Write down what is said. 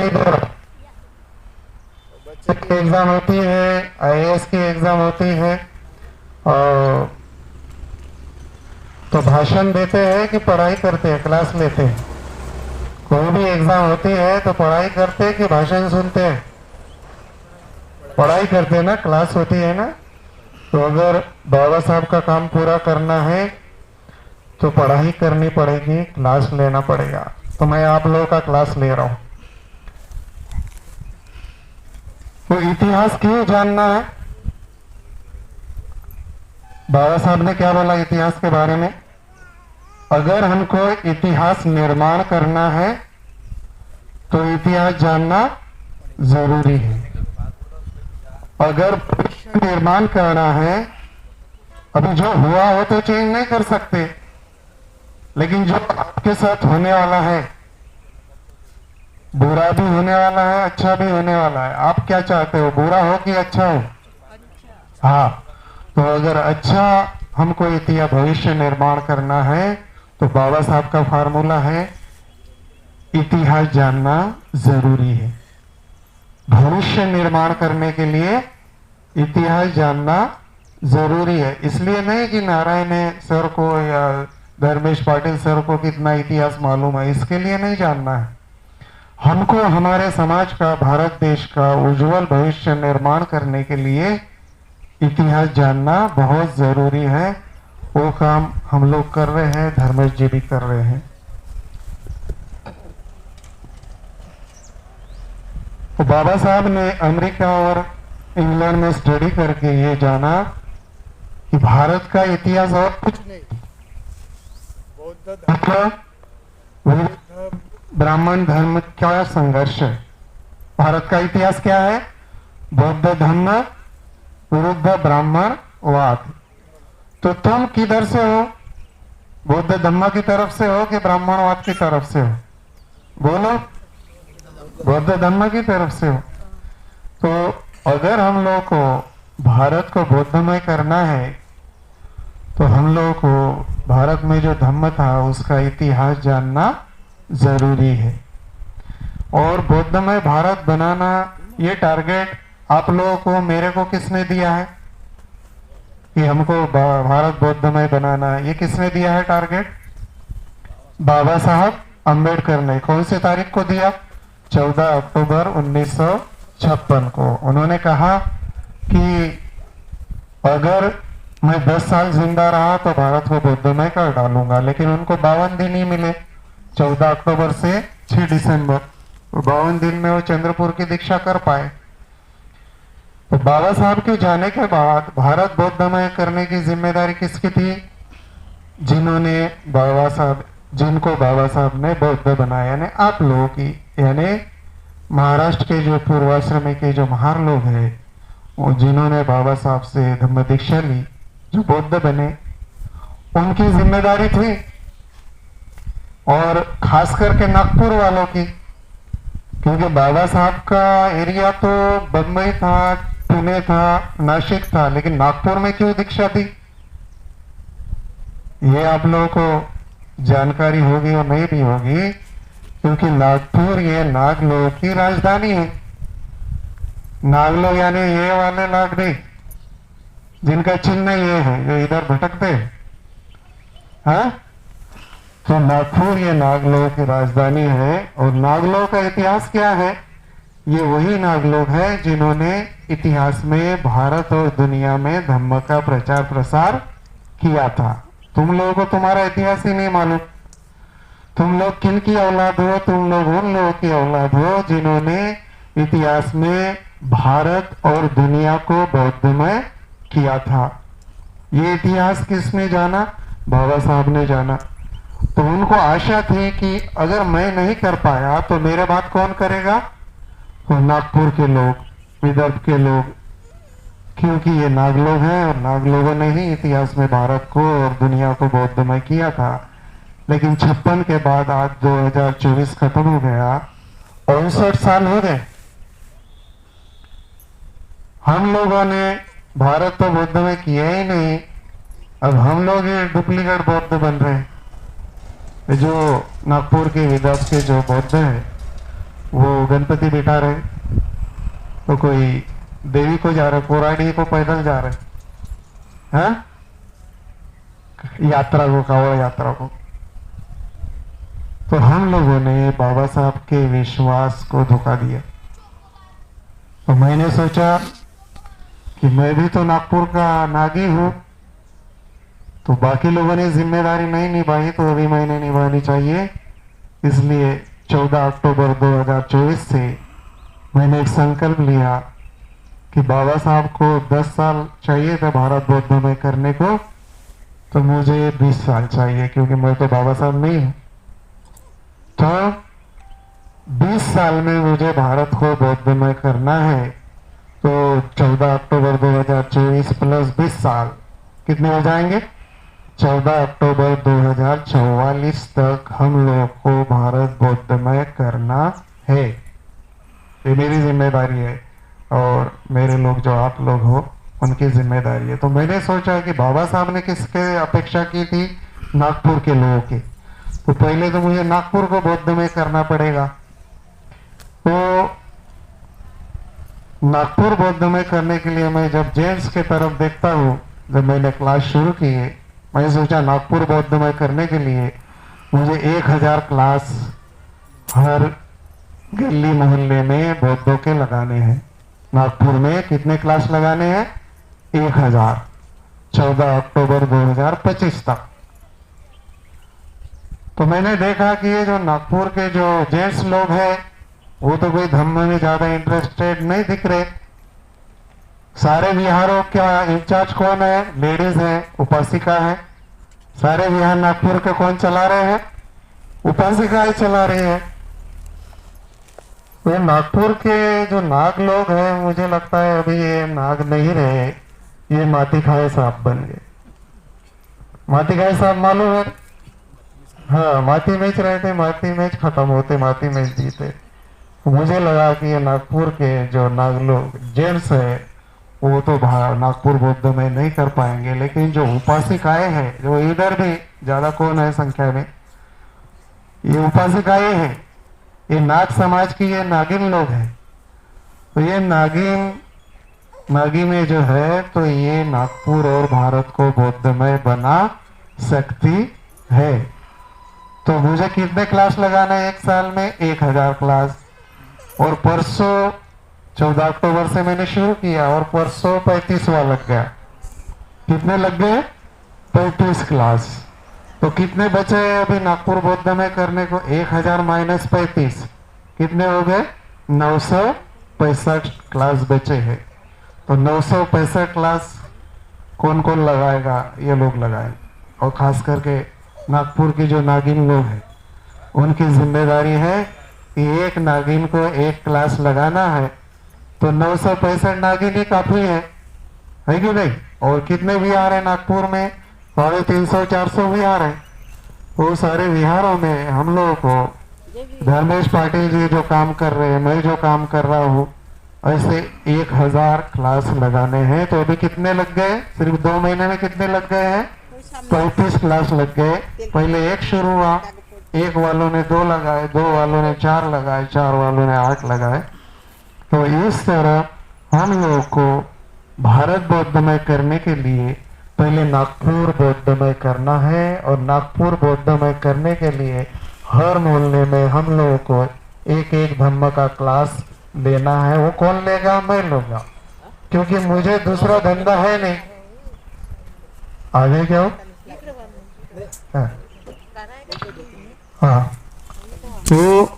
नहीं दे रहा। बच्चे की एग्जाम होती है, आईएएस की एग्जाम होती है, और तो भाषण देते हैं कि पढ़ाई करते हैं, क्लास लेते हैं। कोई भी एग्जाम होती है तो पढ़ाई करते हैं कि भाषण सुनते हैं? पढ़ाई करते हैं ना, क्लास होती है ना। तो अगर बाबा साहब का काम पूरा करना है तो पढ़ाई करनी पड़ेगी, क्लास लेना पड़ेगा। तो मैं आप लोगों का क्लास ले रहा हूं। तो इतिहास क्यों जानना है? बाबा साहब ने क्या बोला इतिहास के बारे में? अगर हमको इतिहास निर्माण करना है तो इतिहास जानना जरूरी है। अगर भविष्य निर्माण करना है, अभी जो हुआ हो तो चेंज नहीं कर सकते, लेकिन जो आपके साथ होने वाला है, बुरा भी होने वाला है, अच्छा भी होने वाला है। आप क्या चाहते हो, बुरा हो कि अच्छा हो? हाँ, तो अगर अच्छा हमको इतिहास भविष्य निर्माण करना है तो बाबा साहब का फार्मूला है, इतिहास जानना जरूरी है। भविष्य निर्माण करने के लिए इतिहास जानना जरूरी है। इसलिए नहीं कि नारायण सर को या धर्मेश पाटिल सर को कितना इतिहास मालूम है, इसके लिए नहीं जानना है। हमको हमारे समाज का, भारत देश का उज्जवल भविष्य निर्माण करने के लिए इतिहास जानना बहुत जरूरी है। वो काम हम लोग कर रहे हैं, धर्मेश जी भी कर रहे हैं। तो बाबा साहब ने अमेरिका और इंग्लैंड में स्टडी करके ये जाना कि भारत का इतिहास और कुछ नहीं, बौद्ध धर्म विरुद्ध ब्राह्मण धर्म का संघर्ष है। भारत का इतिहास क्या है? बौद्ध धर्म विरुद्ध ब्राह्मणवाद। तो तुम किधर से हो? बौद्ध धर्म की तरफ से हो कि ब्राह्मणवाद की तरफ से हो? बोलो। बौद्ध धर्म की तरफ से हो। तो अगर हम लोग को भारत को बौद्धमय करना है तो हम लोग को भारत में जो धर्म था उसका इतिहास जानना जरूरी है। और बौद्धमय भारत बनाना, ये टारगेट आप लोगों को, मेरे को किसने दिया है कि हमको भारत बौद्धमय बनाना है? ये किसने दिया है टारगेट? बाबा साहब अंबेडकर ने। कौन सी तारीख को दिया? 14 अक्टूबर 1956 को। उन्होंने कहा कि अगर मैं 10 साल जिंदा रहा तो भारत को बौद्धमय कर डालूंगा, लेकिन उनको 52 दिन ही मिले, 14 अक्टूबर से 6 दिसंबर। 52 दिन में वो चंद्रपुर की दीक्षा कर पाए। तो बाबा साहब के जाने के बाद भारत बौद्धमय करने की जिम्मेदारी किसकी थी? जिनको बाबा साहब ने बौद्ध बनाया, यानी आप लोगों की, यानी महाराष्ट्र के जो पूर्वाश्रम के जो महार लोग हैं, वो जिन्होंने बाबा साहब से धम्म दीक्षा ली, जो बौद्ध बने, उनकी जिम्मेदारी थी। और खास करके नागपुर वालों की, क्योंकि बाबा साहब का एरिया तो बम्बई था, पुणे था, नासिक था, लेकिन नागपुर में क्यों दीक्षा दी? ये आप लोगों को जानकारी होगी और नहीं भी होगी, क्योंकि नागपुर ये नाग लोगों की राजधानी है। नाग लोग यानी ये वाले नाग नहीं, जिनका चिन्ह ये है, जो इधर भटकते हैं। हाँ, तो नागपुर ये नाग लोगों की राजधानी है। और नाग लोगों का इतिहास क्या है? ये वही नाग लोग हैं जिन्होंने इतिहास में भारत और दुनिया में धम्म का प्रचार प्रसार किया था। तुम लोगों को तुम्हारा इतिहास ही नहीं मालूम। तुम लोग किन की औलाद हो? तुम लोग उन लोगों की औलाद हो जिन्होंने इतिहास में भारत और दुनिया को बौद्धमय किया था। ये इतिहास किसने जाना? बाबा साहब ने जाना। तो उनको आशा थी कि अगर मैं नहीं कर पाया तो मेरे बात कौन करेगा? तो नागपुर के लोग, विदर्भ के लोग, क्योंकि ये नाग लोग हैं और नाग लोगों ने ही इतिहास में भारत को और दुनिया को बौद्धमय किया था। लेकिन 56 के बाद आज 2024 खत्म हो गया, 59 साल हो गए। हम लोगों ने भारत तो बौद्धमय किया ही नहीं, अब हम लोग ये डुप्लीकेट बौद्ध बन रहे हैं। जो नागपुर के विदर्भ के जो बौद्ध हैं वो गणपति बिठा रहे, तो कोई देवी को जा रहे, कोराडी को पैदल जा रहे, हाँ, यात्रा को, कावड़ यात्रा को। तो हम लोगों ने बाबा साहब के विश्वास को धोखा दिया। तो मैंने सोचा कि मैं भी तो नागपुर का नागी हूं, तो बाकी लोगों ने जिम्मेदारी नहीं निभाई तो अभी मैंने निभानी चाहिए। इसलिए 14 अक्टूबर 2024 से मैंने एक संकल्प लिया कि बाबा साहब को 10 साल चाहिए था भारत बौद्ध में करने को, तो मुझे 20 साल चाहिए, क्योंकि मैं तो बाबा साहब नहीं हूं। तो 20 साल में मुझे भारत को बौद्धमय करना है। तो 14 अक्टूबर 2024 प्लस 20 साल कितने हो जाएंगे? 14 अक्टूबर 2044 तक हम लोग को भारत बौद्धमय करना है। ये मेरी जिम्मेदारी है और मेरे लोग जो आप लोग हो उनकी जिम्मेदारी है। तो मैंने सोचा कि बाबा साहब ने किसके अपेक्षा की थी? नागपुर के लोगों की। तो पहले तो मुझे नागपुर को बौद्धमय करना पड़ेगा। तो नागपुर बौद्धमय करने के लिए मैं जब जेम्स के तरफ देखता हूँ, जब मैंने क्लास शुरू की है, मैंने सोचा नागपुर बौद्धमय करने के लिए मुझे 1000 क्लास हर गली मोहल्ले में बौद्धों के लगाने हैं। नागपुर में कितने क्लास लगाने हैं? 1000, 14 अक्टूबर 2025 तक। तो मैंने देखा कि ये जो नागपुर के जो जेंट्स लोग हैं वो तो कोई धम्म में ज्यादा इंटरेस्टेड नहीं दिख रहे। सारे विहारों का इंचार्ज कौन है? लेडीज है, उपासिका है। सारे विहार नागपुर के कौन चला रहे हैं? उपासिका चला रही है। तो नागपुर के जो नाग लोग हैं, मुझे लगता है अभी ये नाग नहीं रहे, ये माटी खाए साहब बन गए। माटी खाए साहब मालूम है? हाँ, माटी मैच रहे थे, माटी मैच खत्म होते, माटी मैच जीते। तो मुझे लगा कि ये नागपुर के जो नाग लोग जेंट्स है वो तो नागपुर बौद्ध में नहीं कर पाएंगे, लेकिन जो उपासिकाएं हैं, जो इधर भी ज्यादा कौन है संख्या में, ये उपासिकाएं हैं, ये नाग समाज की ये नागिन लोग हैं। तो ये नागी में जो है, तो ये नागपुर और भारत को बौद्धमय बना सकती है। तो मुझे कितने क्लास लगाना है एक साल में? 1000 क्लास। और परसों 14 अक्टूबर से मैंने शुरू किया और परसों 35वां लग गया। कितने लग गए? 35 क्लास। तो कितने बचे हैं अभी नागपुर बौद्धमय करने को? 1000 माइनस 35 कितने हो गए? 965 क्लास बचे हैं। तो 965 क्लास कौन कौन लगाएगा? ये लोग लगाए। और खास करके नागपुर के जो नागिन लोग हैं उनकी जिम्मेदारी है कि एक नागिन को एक क्लास लगाना है। तो 965 नागिन ही काफी है कि नहीं? और कितने विहार है नागपुर में? 350-400 विहार है। वो सारे विहारों में हम लोगों को धर्मेश पाटिल जी जो काम कर रहे हैं, मैं जो काम कर रहा हूँ, ऐसे 1000 क्लास लगाने हैं। तो अभी कितने लग गए? सिर्फ 2 महीने में कितने लग गए हैं? 35 क्लास लग गए। पहले एक शुरू हुआ, एक वालों ने 2 लगाए, 2 वालों ने 4 लगाए, 4 वालों ने 8 लगाए। तो इस तरह हम लोगों को भारत बौद्धमय करने के लिए पहले नागपुर बौद्धमय करना है। और नागपुर बौद्धमय करने के लिए हर मोहल्ले में हम लोगों को एक एक धम्म का क्लास लेना है। वो कौन लेगा? मैं लूंगा, क्योंकि मुझे दूसरा धंधा है नहीं। आगे क्या हो? हाँ, तो